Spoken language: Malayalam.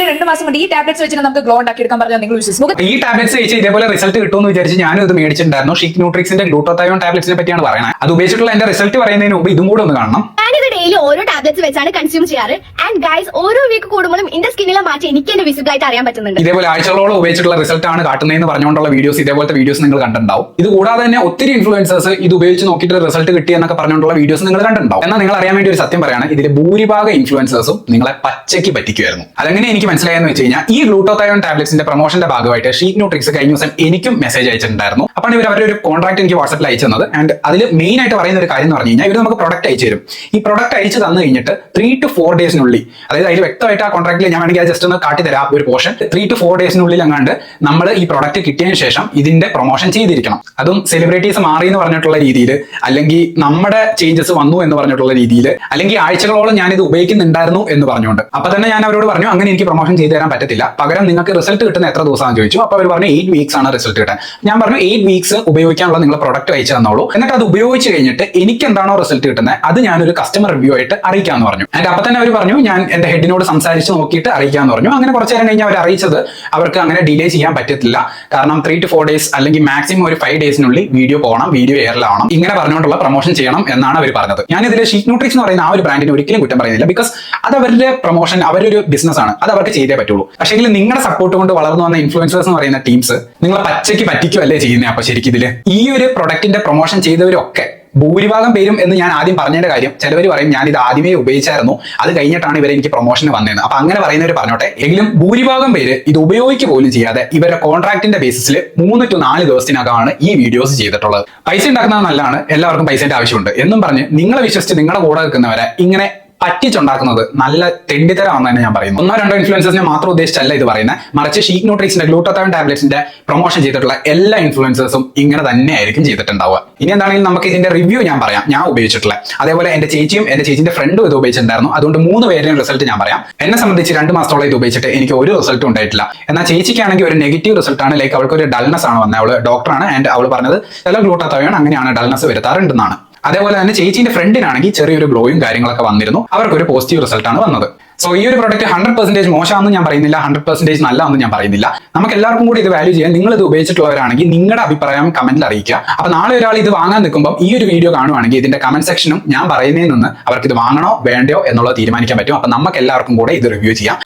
ഇതേപോലെ 2 മാസം കൊണ്ട് ഈ ടാബ്ലറ്റ്സ് വെച്ചിട്ട് നമുക്ക് ഗ്ലോ ഉണ്ടാക്കി എടുക്കാൻ പറഞ്ഞാൽ നിങ്ങൾ വിശ്വസിക്കും? ഈ ടാബ്ലറ്റ്സ് കഴിച്ച് ഇതേപോലെ റിസൾട്ട് കിട്ടുമെന്ന് വിചാരിച്ച് ഞാനും ഇത് മേടിച്ചിട്ടുണ്ടായിരുന്നു. ഷീക്ക് ന്യൂട്രിക്സിന്റെ ഗ്ലൂട്ടോതയോൺ ടാബ്ലറ്റ്സിനെ പറ്റിയാണ് പറയുന്നത്. അത് ഉപയോഗിച്ചിട്ടുള്ള എന്റെ റിസൾട്ട് പറയുന്നതിന് മുമ്പ് ഇതും കൂടെ ഒന്ന് കാണണം. ഞാനിത് ഡെയിലി ഓരോ ടാബ്ലറ്റ്സ് വെച്ചാണ് കൺസ്യൂം ചെയ്യാറ്. ആൻഡ് ഗൈസ്, ഓരോ വീക്ക് കൂടുമ്പോഴും എന്റെ സ്കിന്നിലെ മാറ്റം എനിക്ക് തന്നെ വിസിബിൾ ആയിട്ട് അറിയാൻ പറ്റുന്നുണ്ട്. ഇതേപോലെ ആഴ്ചകളോളം ഉപയോഗിച്ചിട്ടുള്ള റിസൾട്ട് ആണ് കാട്ടുന്നതെന്ന് പറഞ്ഞുകൊണ്ടുള്ള വീഡിയോസ്, ഇതേപോലത്തെ വീഡിയോസ് നിങ്ങൾ കണ്ടിട്ടുണ്ടാവും. ഇത് കൂടാതെ തന്നെ ഒത്തിരി ഇൻഫ്ലുവൻസേഴ്സ് ഇത് ഉപയോഗിച്ച് നോക്കിയിട്ട് റിസൾട്ട് കിട്ടി എന്നൊക്കെ പറഞ്ഞുകൊണ്ടുള്ള വീഡിയോസ് നിങ്ങൾ കണ്ടിട്ടുണ്ടാവും. എന്നാൽ നിങ്ങൾ അറിയാൻ വേണ്ടി ഒരു സത്യം പറയാണ്, ഇതിൽ ഭൂരിഭാഗം ഇൻഫ്ലുവൻസേഴ്സും നിങ്ങളെ പച്ചയ്ക്ക് പറ്റിക്കുമായിരുന്നു. അതെങ്ങനെ എനിക്ക് മനസ്സിലായെന്ന് വെച്ച് കഴിഞ്ഞാൽ, ഈ ഗ്ലൂട്ടോതയോൺ ടാബ്ലറ്റ്സിന്റെ പ്രൊമോഷന്റെ ഭാഗമായിട്ട് ഷീക്ക് ന്യൂട്രിക്സ് കഴിഞ്ഞ ദിവസം എനിക്കും മെസ്സേജ് അയച്ചിട്ടുണ്ടായിരുന്നു. അപ്പോൾ ഇവർ അവരുടെ ഒരു കോൺട്രാക്ട് എനിക്ക് വാട്സ്ആപ്പിൽ അയച്ചു തന്നത്. ആൻഡ് അതിൽ മെയിൻ ആയിട്ട് പറയുന്ന ഒരു കാര്യം എന്ന് പറഞ്ഞു കഴിഞ്ഞാൽ, ഇവർ നമുക്ക് പ്രൊഡക്റ്റ് അയച്ചു തരും. ഈ പ്രൊഡക്റ്റ് അയച്ചു തന്നു കഴിഞ്ഞിട്ട് 3 to 4 ഡേയ്സിനുള്ളിൽ, അതായത് അതിൽ വ്യക്തമായിട്ട് ആ കോൺട്രാക്റ്റിൽ ഞാൻ വേണമെങ്കിൽ ജസ്റ്റ് ഒന്ന് കാട്ടി തരാം ഒരു പോർഷൻ, 3 to 4 ഡേയ്സിനുള്ളിൽ അങ്ങാണ്ട് നമ്മൾ ഈ പ്രൊഡക്റ്റ് കിട്ടിയതിന് ശേഷം ഇതിന്റെ പ്രൊമോഷൻ ചെയ്തിരിക്കണം. അതും സെലിബ്രിറ്റീസ് മാറി എന്ന് പറഞ്ഞിട്ടുള്ള രീതിയിൽ, അല്ലെങ്കിൽ നമ്മുടെ ചേഞ്ചസ് വന്നു എന്ന് പറഞ്ഞിട്ടുള്ള രീതിയിൽ, അല്ലെങ്കിൽ ആഴ്ചകളോളം ഞാൻ ഇത് ഉപയോഗിക്കുന്നുണ്ടായിരുന്നു എന്ന് പറഞ്ഞുകൊണ്ട്. അപ്പൊ തന്നെ ഞാൻ അവരോട് പറഞ്ഞു, അങ്ങനെ എനിക്ക് പ്രൊമോഷൻ ചെയ്തു തരാൻ പറ്റത്തില്ല, പകരം നിങ്ങൾക്ക് റിസൾട്ട് കിട്ടുന്ന എത്ര ദിവസമാണെന്ന് ചോദിച്ചു. അപ്പൊ അവർ പറഞ്ഞു 8 വീക്സ് ആണ് റിസൾട്ട് കിട്ടാൻ. ഞാൻ പറഞ്ഞു 8 വീക്സ് ഉപയോഗിക്കാനുള്ള നിങ്ങൾ പ്രൊഡക്റ്റ് അയച്ചു തന്നോളൂ, എന്നിട്ട് അത് ഉപയോഗിച്ച് കഴിഞ്ഞിട്ട് എനിക്ക് എന്താണോ റിസൾട്ട് കിട്ടുന്നത് അത് ഞാനൊരു കസ്റ്റമർ റിവ്യൂ ആയിട്ട് അറിയിക്കാമെന്ന് പറഞ്ഞു. ആൻഡ് അപ്പൊ തന്നെ അവർ പറഞ്ഞു, ഞാൻ എന്റെ ഹെഡിനോട് സംസാരിച്ച് നോക്കിയിട്ട് അറിയിക്കാമെന്ന് പറഞ്ഞു. അങ്ങനെ കുറച്ച് നേരം കഴിഞ്ഞ് അവർ അറിയിച്ചത് അവർക്ക് അങ്ങനെ ഡിലേ ചെയ്യാൻ പറ്റത്തില്ല, കാരണം 3 to 4 ഡേയ്സ് അല്ലെങ്കിൽ മാക്സിമം ഒരു 5 ഡേയ്സിനുള്ളിൽ വീഡിയോ പോകണം, വീഡിയോ എയറിലാവണം, ഇങ്ങനെ പറഞ്ഞുകൊണ്ടുള്ള പ്രൊമോഷൻ ചെയ്യണം എന്നാണ് അവർ പറഞ്ഞത്. ഞാൻ ഇതിൽ ഷീക്ക് ന്യൂട്രിക്സ് എന്ന് പറയുന്ന ആ ഒരു ബ്രാൻഡിനെ ഒരിക്കലും കുറ്റം പറയുന്നില്ല, ബിക്കോസ് അത് അവരുടെ പ്രൊമോഷൻ, അവരൊരു ബിസിനസ് ആണ്, അത് അവർക്ക് ചെയ്തേ പറ്റുള്ളൂ. പക്ഷേ നിങ്ങളുടെ സപ്പോർട്ട് കൊണ്ട് വളർന്നു വന്ന ഇൻഫ്ലുവൻസേഴ്സ് എന്ന് പറയുന്ന ടീംസ് നിങ്ങളെ പച്ചയ്ക്ക് പറ്റിക്കുമല്ലേ ചെയ്യുന്നത്? അപ്പൊ ശരിക്കും ഇതില് ഈ ഒരു പ്രൊഡക്റ്റിന്റെ പ്രൊമോഷൻ ചെയ്തവരൊക്കെ ഭൂരിഭാഗം പേരും എന്ന് ഞാൻ ആദ്യം പറഞ്ഞതിന്റെ കാര്യം, ചിലവർ പറയും ഞാൻ ഇത് ആദ്യമേ ഉപയോഗിച്ചായിരുന്നു, അത് കഴിഞ്ഞിട്ടാണ് ഇവരെ എനിക്ക് പ്രൊമോഷന് വന്നതെന്ന്. അപ്പൊ അങ്ങനെ പറയുന്നവർ പറഞ്ഞോട്ടെ. എങ്കിലും ഭൂരിഭാഗം പേര് ഇത് ഉപയോഗിക്കുക പോലും ചെയ്യാതെ ഇവരുടെ കോൺട്രാക്ടിന്റെ ബേസിസിൽ 3 to 4 ദിവസത്തിനകമാണ് ഈ വീഡിയോസ് ചെയ്തിട്ടുള്ളത്. പൈസ ഉണ്ടാക്കുന്നത് നല്ലതാണ്, എല്ലാവർക്കും പൈസന്റെ ആവശ്യമുണ്ട് എന്നും പറഞ്ഞ് നിങ്ങളെ വിശ്വസിച്ച് നിങ്ങളുടെ കൂടെ നിൽക്കുന്നവരെ ഇങ്ങനെ പറ്റിച്ചുണ്ടാക്കുന്നത് നല്ല തെണ്ടിത്തരമാണെന്ന് തന്നെ ഞാൻ പറയുന്നു. 1-2 ഇൻഫ്ലുവൻസേഴ്സിനെ മാത്രം ഉദ്ദേശിച്ചല്ല ഇത് പറയുന്നത്, മറിച്ച് ഷീക്ക് ന്യൂട്രിക്സിന്റെ ഗ്ലൂട്ടോതയോൺ ടാബ്ലറ്റ്സിന്റെ പ്രൊമോഷൻ ചെയ്തിട്ടുള്ള എല്ലാ ഇൻഫ്ലുവൻസേഴ്സും ഇങ്ങനെ തന്നെയായിരിക്കും ചെയ്തിട്ടുണ്ടാവുക. ഇനി എന്താണെങ്കിലും നമുക്ക് ഇതിന്റെ റിവ്യൂ ഞാൻ പറയാം, ഞാൻ ഉപയോഗിച്ചിട്ടുള്ള. അതേപോലെ എന്റെ ചേച്ചിയും എന്റെ ചേച്ചിന്റെ ഫ്രണ്ടും ഇത് ഉപയോഗിച്ചിട്ടുണ്ടായിരുന്നു. അതുകൊണ്ട് 3 പേരുടെയും റിസൾട്ട് ഞാൻ പറയാം. എന്നെ സംബന്ധിച്ച് 2 മാസത്തോളം ഇത് ഉപയോഗിച്ചിട്ട് എനിക്ക് ഒരു റിസൾട്ടും ഉണ്ടായിട്ടില്ല. എന്നാൽ ചേച്ചിക്കാണെങ്കിൽ ഒരു നെഗറ്റീവ് റിസൾട്ടാണ്. ലൈക്ക് അവൾക്ക് ഒരു ഡൾനെസ് ആണ് വന്നത്. അവള് ഡോക്ടറാണ്. ആൻഡ് അവൾ പറഞ്ഞത് ചില ഗ്ലൂട്ടോതയോൺ അങ്ങനെയാണ് ഡൾനെസ് വരുത്താറുണ്ടെന്നാണ്. അതേപോലെ തന്നെ ചേച്ചിന്റെ ഫ്രണ്ടിനാണെങ്കിൽ ചെറിയൊരു ഗ്ലോയും കാര്യങ്ങളൊക്കെ വന്നിരുന്നു. അവർക്കൊരു പോസിറ്റീവ് റിസൾട്ടാണ് വന്നത്. സോ ഈ ഒരു പ്രോഡക്റ്റ് 100% മോശമാണെന്ന് ഞാൻ പറയുന്നില്ല, 100% നല്ലതാണെന്ന് ഞാൻ പറയുന്നില്ല. നമുക്ക് എല്ലാവർക്കും കൂടി ഇത് വാല്യൂ ചെയ്യാൻ, നിങ്ങൾ ഇത് ഉപയോഗിച്ചിട്ടുള്ളവരാണെങ്കിൽ നിങ്ങളുടെ അഭിപ്രായം കമന്റിൽ അറിയിക്കുക. അപ്പൊ നാളെ ഒരാൾ ഇത് വാങ്ങാൻ നിൽക്കുമ്പോൾ ഈ ഒരു വീഡിയോ കാണുവാണെങ്കിൽ ഇതിന്റെ കമന്റ് സെക്ഷനും ഞാൻ പറയുന്നതിൽ നിന്ന് അവർക്ക് ഇത് വാങ്ങണോ വേണ്ടയോ എന്നുള്ളത് തീരുമാനിക്കാൻ പറ്റും. അപ്പൊ നമുക്ക് എല്ലാവർക്കും കൂടെ ഇത് റിവ്യൂ ചെയ്യാം.